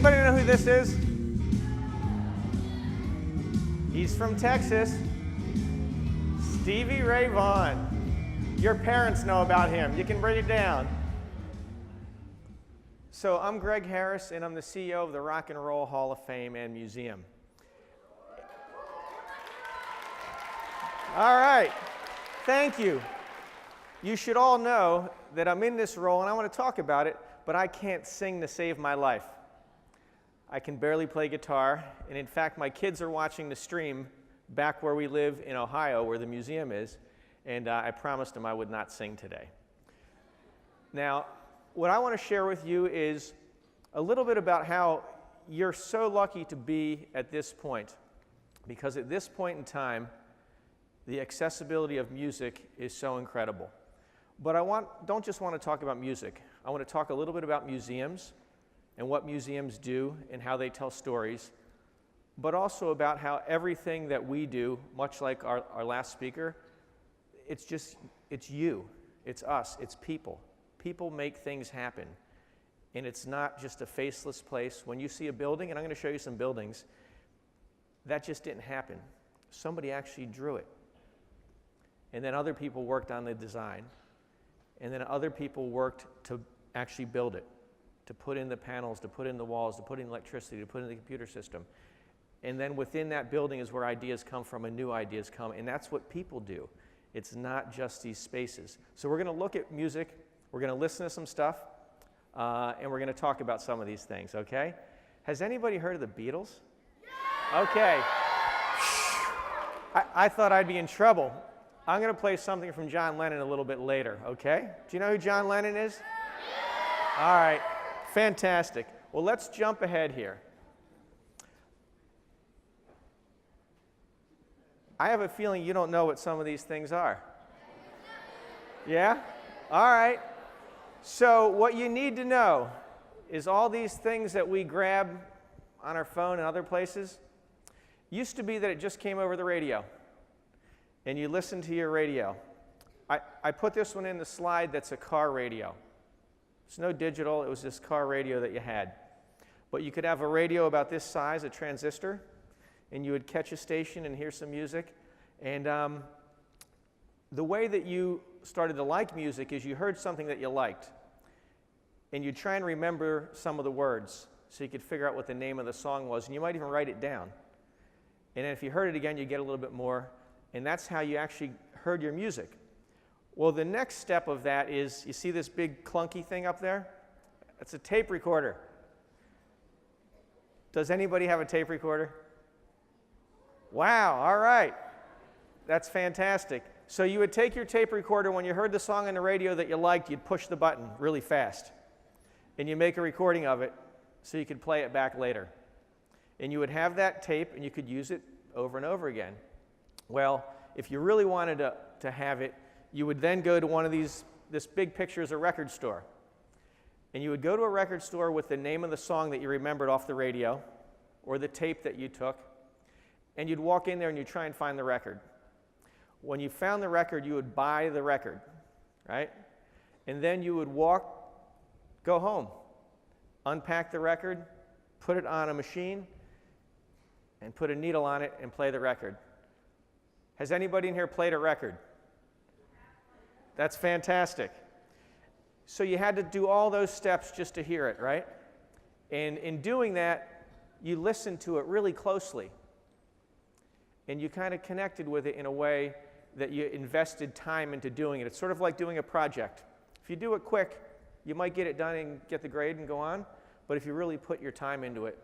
Anybody know who this is? He's from Texas. Stevie Ray Vaughan. Your parents know about him. You can bring it down. So I'm Greg Harris, and I'm the CEO of the Rock and Roll Hall of Fame and Museum. All right. Thank you. You should all know that I'm in this role, and I want to talk about it, but I can't sing to save my life. I can barely play guitar, and in fact, my kids are watching the stream back where we live in Ohio, where the museum is, and I promised them I would not sing today. Now, what I want to share with you is a little bit about how you're so lucky to be at this point, because at this point in time, the accessibility of music is so incredible. But don't just want to talk about music. I want to talk a little bit about museums and what museums do and how they tell stories, but also about how everything that we do, much like our last speaker, it's you, it's us, it's people. People make things happen, and it's not just a faceless place. When you see a building, and I'm going to show you some buildings, that just didn't happen. Somebody actually drew it, and then other people worked on the design, and then other people worked to actually build it, to put in the panels, to put in the walls, to put in electricity, to put in the computer system. And then within that building is where ideas come from and new ideas come, and that's what people do. It's not just these spaces. So we're going to look at music, we're going to listen to some stuff, and we're going to talk about some of these things, okay? Has anybody heard of the Beatles? Yeah! Okay. I thought I'd be in trouble. I'm going to play something from John Lennon a little bit later, okay? Do you know who John Lennon is? Yeah! All right. Fantastic. Well, let's jump ahead here. I have a feeling you don't know what some of these things are. Yeah? All right. So what you need to know is all these things that we grab on our phone and other places used to be that it just came over the radio, and you listen to your radio. I put this one in the slide that's a car radio. It's no digital, it was this car radio that you had. But you could have a radio about this size, a transistor, and you would catch a station and hear some music. And the way that you started to like music is you heard something that you liked, and you'd try and remember some of the words so you could figure out what the name of the song was, and you might even write it down. And then if you heard it again, you get a little bit more, and that's how you actually heard your music. Well, the next step of that is, you see this big clunky thing up there? That's a tape recorder. Does anybody have a tape recorder? Wow, all right. That's fantastic. So you would take your tape recorder, when you heard the song on the radio that you liked, you'd push the button really fast. And you make a recording of it so you could play it back later. And you would have that tape, and you could use it over and over again. Well, if you really wanted to have it, you would then go to one of these, this big picture is a record store. And you would go to a record store with the name of the song that you remembered off the radio, or the tape that you took, and you'd walk in there and you'd try and find the record. When you found the record, you would buy the record, right? And then you would go home, unpack the record, put it on a machine, and put a needle on it and play the record. Has anybody in here played a record? That's fantastic. So you had to do all those steps just to hear it, right? And in doing that, you listened to it really closely. And you kind of connected with it in a way that you invested time into doing it. It's sort of like doing a project. If you do it quick, you might get it done and get the grade and go on. But if you really put your time into it,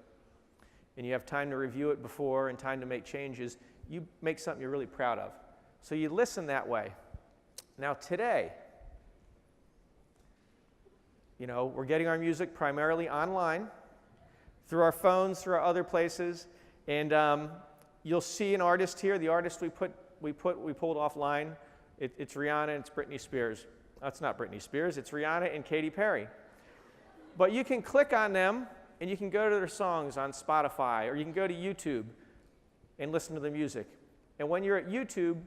and you have time to review it before and time to make changes, you make something you're really proud of. So you listen that way. Now today, we're getting our music primarily online, through our phones, through our other places, and you'll see an artist here. The artist we pulled offline. It's Rihanna and it's Britney Spears. That's not Britney Spears. It's Rihanna and Katy Perry. But you can click on them, and you can go to their songs on Spotify, or you can go to YouTube and listen to the music. And when you're at YouTube,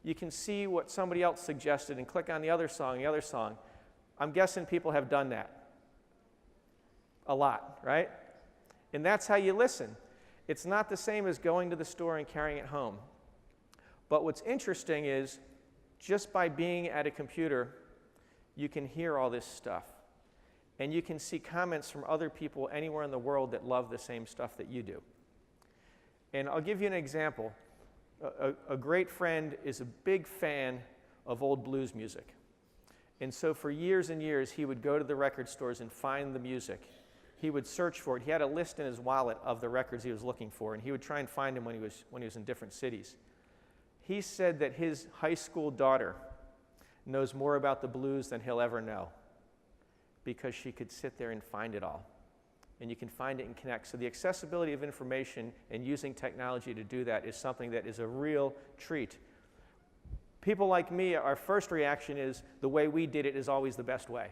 you can see what somebody else suggested and click on the other song. I'm guessing people have done that a lot, right? And that's how you listen. It's not the same as going to the store and carrying it home. But what's interesting is, just by being at a computer, you can hear all this stuff. And you can see comments from other people anywhere in the world that love the same stuff that you do. And I'll give you an example. A great friend is a big fan of old blues music. And so for years and years, he would go to the record stores and find the music. He would search for it. He had a list in his wallet of the records he was looking for, and he would try and find them when he was in different cities. He said that his high school daughter knows more about the blues than he'll ever know, because she could sit there and find it all. And you can find it and connect. So the accessibility of information and using technology to do that is something that is a real treat. People like me, our first reaction is the way we did it is always the best way.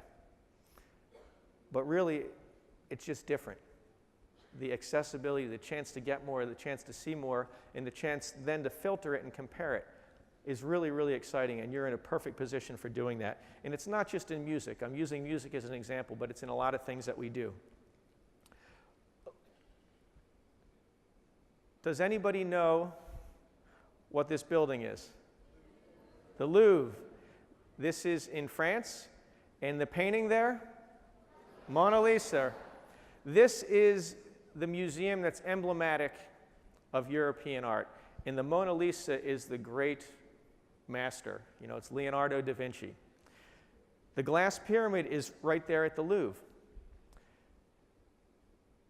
But really, it's just different. The accessibility, the chance to get more, the chance to see more, and the chance then to filter it and compare it is really, really exciting, and you're in a perfect position for doing that. And it's not just in music. I'm using music as an example, but it's in a lot of things that we do. Does anybody know what this building is? The Louvre. This is in France, and the painting there, Mona Lisa. This is the museum that's emblematic of European art, and the Mona Lisa is the great master. You know, it's Leonardo da Vinci. The glass pyramid is right there at the Louvre.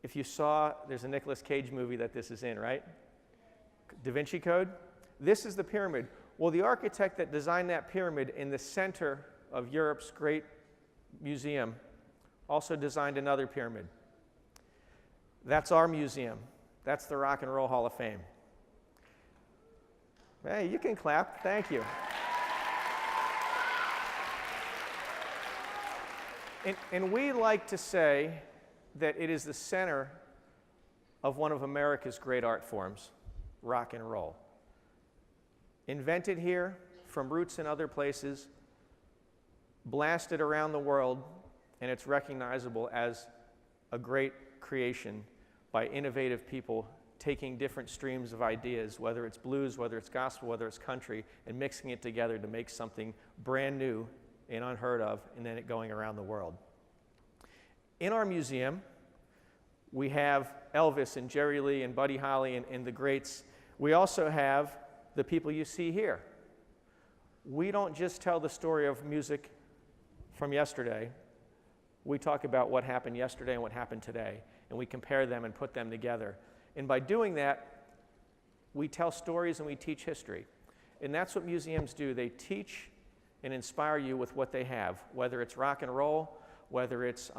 If you saw, there's a Nicolas Cage movie that this is in, right? Da Vinci Code. This is the pyramid. Well, the architect that designed that pyramid in the center of Europe's great museum also designed another pyramid. That's our museum. That's the Rock and Roll Hall of Fame. Hey, you can clap. Thank you. And we like to say that it is the center of one of America's great art forms, rock and roll. Invented here, from roots in other places, blasted around the world, and it's recognizable as a great creation by innovative people taking different streams of ideas, whether it's blues, whether it's gospel, whether it's country, and mixing it together to make something brand new and unheard of, and then it going around the world. In our museum, we have Elvis and Jerry Lee and Buddy Holly and the greats. We also have the people you see here. We don't just tell the story of music from yesterday. We talk about what happened yesterday and what happened today, and we compare them and put them together. And by doing that, we tell stories and we teach history. And that's what museums do. They teach and inspire you with what they have, whether it's rock and roll, whether it's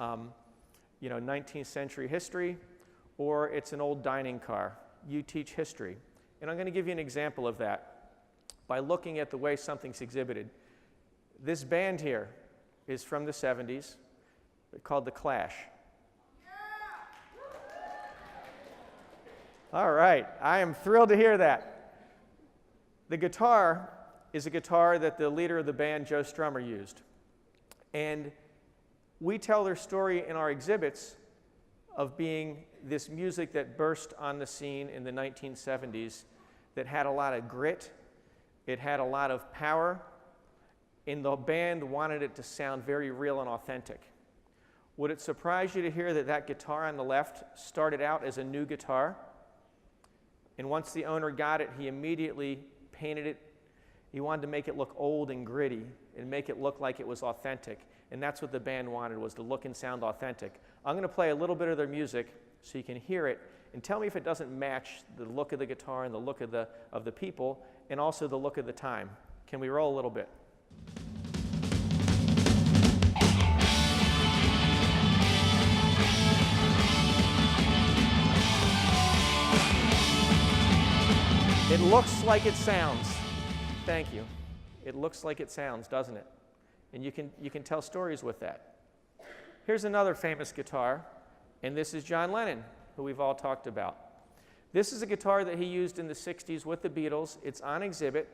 19th century history, or it's an old dining car. You teach history. And I'm going to give you an example of that by looking at the way something's exhibited. This band here is from the 70s, called The Clash. All right, I am thrilled to hear that. The guitar is a guitar that the leader of the band, Joe Strummer, used. And we tell their story in our exhibits of being this music that burst on the scene in the 1970s that had a lot of grit, it had a lot of power, and the band wanted it to sound very real and authentic. Would it surprise you to hear that that guitar on the left started out as a new guitar? And once the owner got it, he immediately painted it. He wanted to make it look old and gritty and make it look like it was authentic. And that's what the band wanted, was to look and sound authentic. I'm going to play a little bit of their music so you can hear it, and tell me if it doesn't match the look of the guitar and the look of the people, and also the look of the time. Can we roll a little bit? It looks like it sounds. Thank you. It looks like it sounds, doesn't it? And you can tell stories with that. Here's another famous guitar, and this is John Lennon, who we've all talked about. This is a guitar that he used in the 60s with the Beatles. It's on exhibit,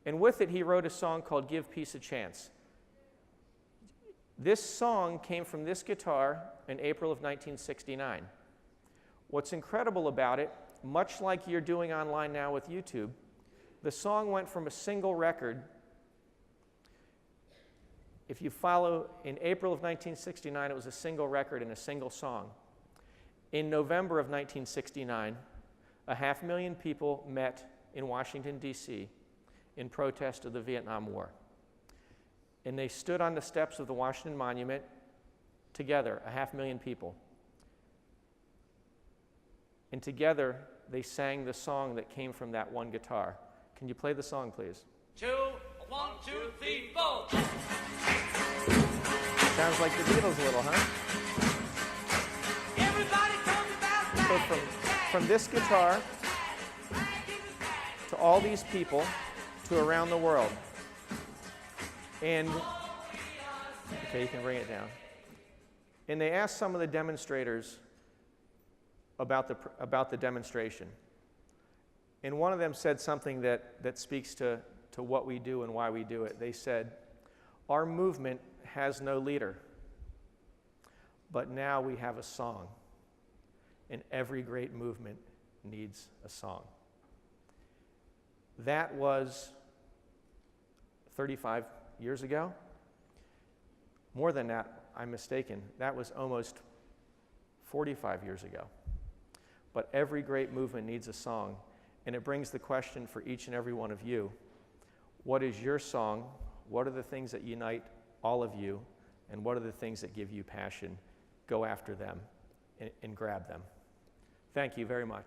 and with it he wrote a song called Give Peace a Chance. This song came from this guitar in April of 1969. What's incredible about it, much like you're doing online now with YouTube, the song went from a single record. If you follow, in April of 1969, it was a single record and a single song. In November of 1969, 500,000 people met in Washington, D.C. in protest of the Vietnam War. And they stood on the steps of the Washington Monument together, 500,000 people. And together, they sang the song that came from that one guitar. Can you play the song, please? 2, 1, 2, 3, 4. Sounds like the Beatles a little, huh? Everybody talks about So from this guitar to all these people to around the world. And, okay, you can bring it down. And they asked some of the demonstrators about the demonstration. And one of them said something that speaks to what we do and why we do it. They said, our movement has no leader, but now we have a song. And every great movement needs a song. That was 35 years ago. More than that, I'm mistaken. That was almost 45 years ago. But every great movement needs a song. And it brings the question for each and every one of you, what is your song? What are the things that unite all of you? And what are the things that give you passion? Go after them and grab them. Thank you very much.